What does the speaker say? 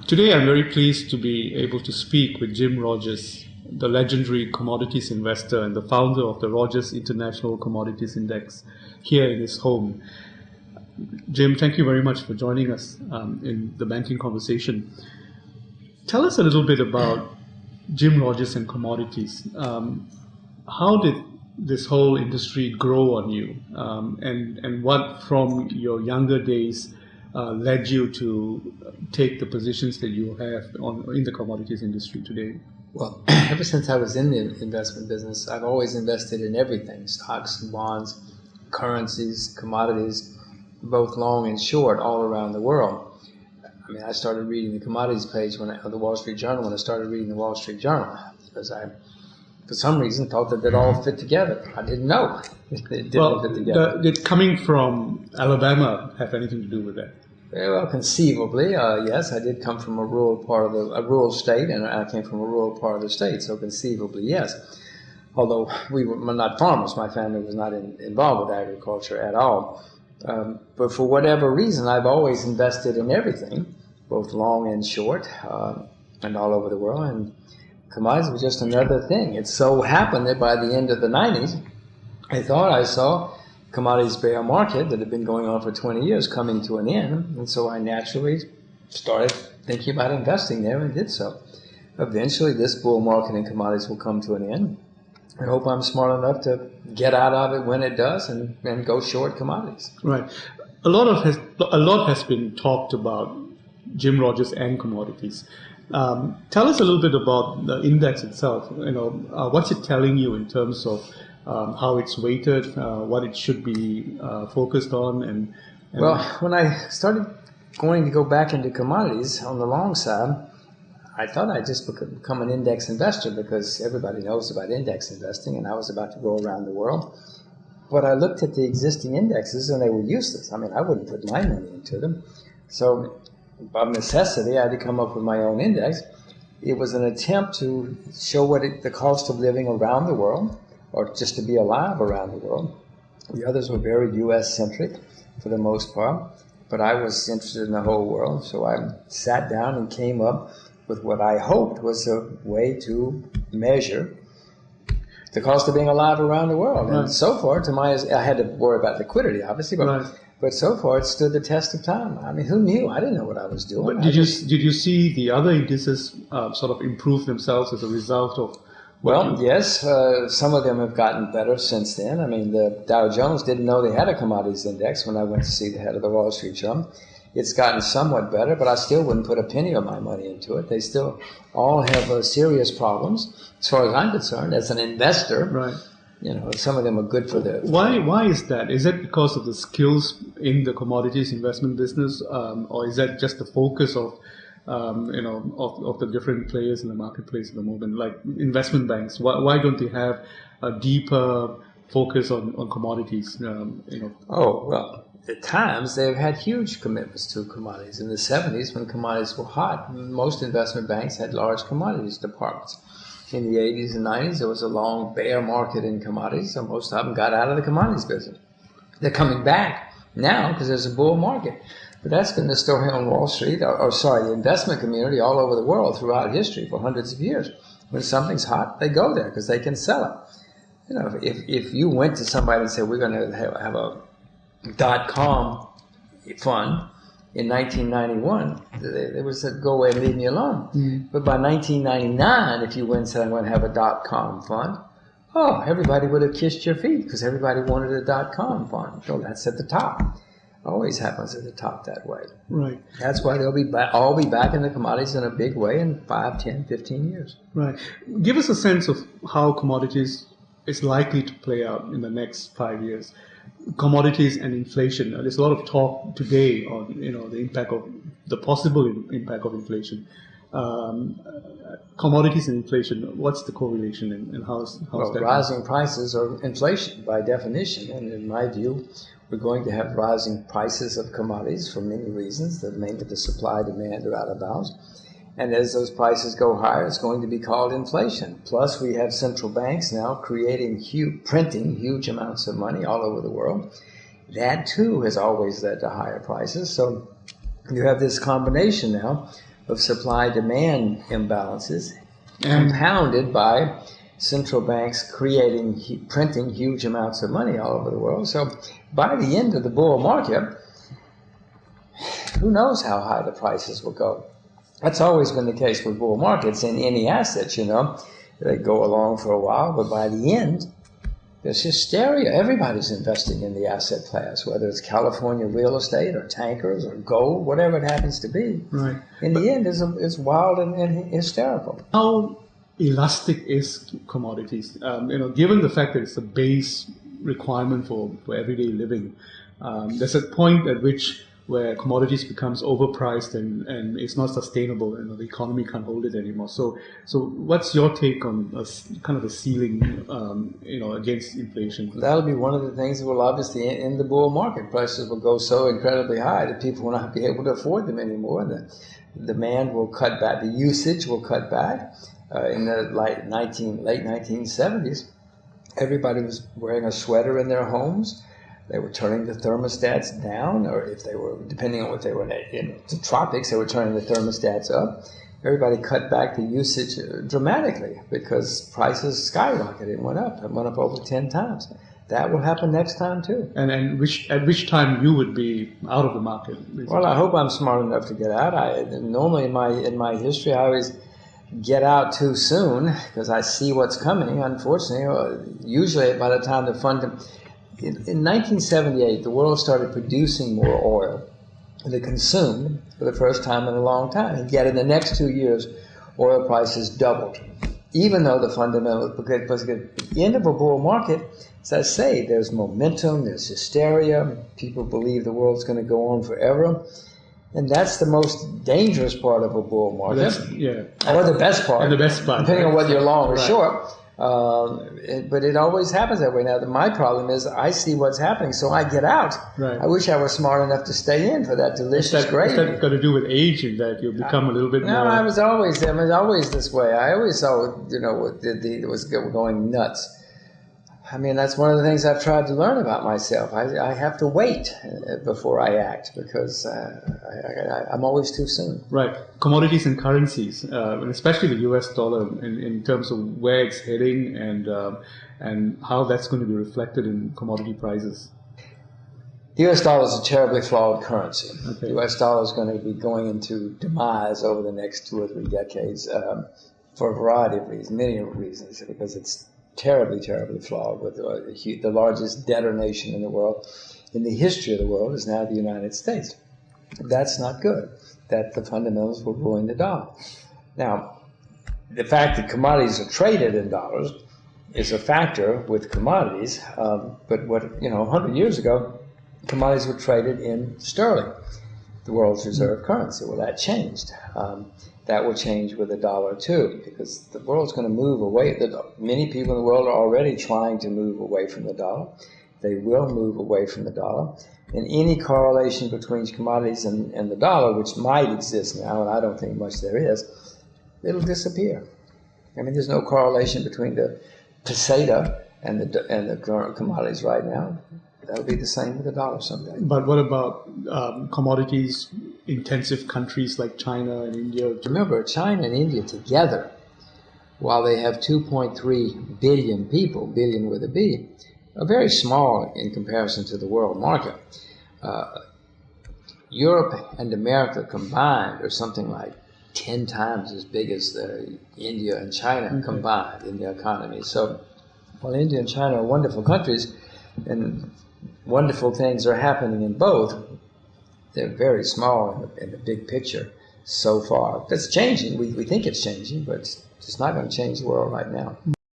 Today I'm very pleased to be able to speak with Jim Rogers, the legendary commodities investor and the founder of the Rogers International Commodities Index here in his home. Jim, thank you very much for joining us in the banking conversation. Tell us a little bit about Jim Rogers and commodities. How did this whole industry grow on you, and what from your younger days led you to take the positions that you have in the commodities industry today? Well, ever since I was in the investment business, I've always invested in everything: stocks and bonds, currencies, commodities, both long and short, all around the world. I mean, I started reading the commodities page of the Wall Street Journal when I started reading the Wall Street Journal, because I, for some reason, thought that they'd all fit together. I didn't know it didn't fit together. Did coming from Alabama have anything to do with that? Very well, conceivably, yes. I did come from a rural state, and I came from a rural part of the state, so conceivably, yes. Although we were not farmers, my family was not involved with agriculture at all. But for whatever reason, I've always invested in everything, both long and short, and all over the world. And commodities was just another thing. It so happened that by the end of the 90s, I thought I saw commodities bear market that had been going on for 20 years coming to an end. And so I naturally started thinking about investing there and did so. Eventually, this bull market in commodities will come to an end. I hope I'm smart enough to get out of it when it does and go short commodities. Right. A lot has been talked about Jim Rogers and commodities. Tell us a little bit about the index itself. What's it telling you in terms of how it's weighted, what it should be focused on, and well, when I started going to go back into commodities on the long side, I thought I'd just become an index investor because everybody knows about index investing, and I was about to go around the world. But I looked at the existing indexes, and they were useless. I mean, I wouldn't put my money into them. So, by necessity, I had to come up with my own index. It was an attempt to show what the cost of living around the world, or just to be alive around the world. The others were very U.S.-centric for the most part, but I was interested in the whole world, so I sat down and came up with what I hoped was a way to measure the cost of being alive around the world. Right. And so far, I had to worry about liquidity, obviously, but so far it stood the test of time. I mean, who knew? I didn't know what I was doing. But did you see the other indices sort of improve themselves as a result of? Well, yes, some of them have gotten better since then. I mean, the Dow Jones didn't know they had a commodities index when I went to see the head of the Wall Street Journal. It's gotten somewhat better, but I still wouldn't put a penny of my money into it. They still all have serious problems, as far as I'm concerned. As an investor, right? Some of them are good for the. Why is that? Is that because of the skills in the commodities investment business, or is that just the focus of the different players in the marketplace at the moment, like investment banks? Why don't they have a deeper focus on commodities? Oh, well, at times they've had huge commitments to commodities. In the 70s, when commodities were hot, most investment banks had large commodities departments. In the 80s and 90s, there was a long bear market in commodities, so most of them got out of the commodities business. They're coming back now because there's a bull market. But that's been the story on Wall Street, the investment community all over the world throughout history for hundreds of years. When something's hot, they go there because they can sell it. If you went to somebody and said, we're going to have a .com fund in 1991, they would say, go away and leave me alone. Mm. But by 1999, if you went and said, I'm going to have a .com fund, everybody would have kissed your feet because everybody wanted a .com fund. So that's at the top. Always happens at the top that way. Right. That's why they'll all be back in the commodities in a big way in 5, 10, 15 years. Right. Give us a sense of how commodities is likely to play out in the next 5 years. Commodities and inflation. There's a lot of talk today on the possible impact of inflation. Commodities and inflation. What's the correlation and how's that? Rising prices are inflation by definition, and in my view, we're going to have rising prices of commodities for many reasons. Mainly the supply demand are out of bounds. And as those prices go higher, it's going to be called inflation. Plus, we have central banks now printing huge amounts of money all over the world. That, too, has always led to higher prices. So you have this combination now of supply-demand imbalances, compounded by central banks printing huge amounts of money all over the world. So by the end of the bull market, who knows how high the prices will go. That's always been the case with bull markets in any assets, They go along for a while, but by the end, there's hysteria. Everybody's investing in the asset class, whether it's California real estate or tankers or gold, whatever it happens to be. Right. In the end, it's wild and hysterical. How elastic is commodities? Given the fact that it's a base requirement for everyday living, there's a point at which where commodities becomes overpriced and it's not sustainable, the economy can't hold it anymore. So what's your take on kind of a ceiling, against inflation? That'll be one of the things that will obviously in the bull market. Prices will go so incredibly high that people will not be able to afford them anymore. The demand will cut back. The usage will cut back. In the late 1970s, everybody was wearing a sweater in their homes. They were turning the thermostats down, or if they were, depending on what they were in the tropics, they were turning the thermostats up. Everybody cut back the usage dramatically because prices skyrocketed and went up. It went up over 10 times. That will happen next time too. And at which time you would be out of the market? Basically. Well, I hope I'm smart enough to get out. Normally in my history, I always get out too soon because I see what's coming. Unfortunately, usually by the time in 1978, the world started producing more oil than it consumed for the first time in a long time. And yet in the next 2 years, oil prices doubled, even though the fundamentals, because at the end of a bull market, as I say, there's momentum, there's hysteria, people believe the world's going to go on forever. And that's the most dangerous part of a bull market. Or the best part. And the best part. Depending on whether you're long or short. But it always happens that way. Now, my problem is I see what's happening, so I get out. Right. I wish I was smart enough to stay in for that delicious gravy. What's that got to do with aging, that you become a little bit more... No, I was always this way. I always saw, it was going nuts. I mean, that's one of the things I've tried to learn about myself. I have to wait before I act because I'm always too soon. Right. Commodities and currencies, and especially the US dollar in terms of where it's heading and how that's going to be reflected in commodity prices. The US dollar is a terribly flawed currency. Okay. The US dollar is going to be going into demise over the next 2 or 3 decades for a variety of reasons, many reasons, because it's terribly, terribly flawed. With the largest debtor nation in the world, in the history of the world, is now the United States. That's not good. That the fundamentals will ruin the dollar. Now, the fact that commodities are traded in dollars is a factor with commodities. But 100 years ago, commodities were traded in sterling, the world's reserve currency. Well, that changed. That will change with the dollar too, because the world's going to move away. Many people in the world are already trying to move away from the dollar. They will move away from the dollar. And any correlation between commodities and the dollar, which might exist now, and I don't think much there is, it'll disappear. I mean, there's no correlation between the peseta and the current commodities right now. That'll be the same with the dollar someday. But what about commodities intensive countries like China and India? Remember, China and India together, while they have 2.3 billion people, billion with a B, are very small in comparison to the world market. Europe and America combined are something like 10 times as big as India and China combined in their economy. So while India and China are wonderful countries and wonderful things are happening in both, they're very small in the big picture so far. That's changing. We think it's changing, but it's not going to change the world right now.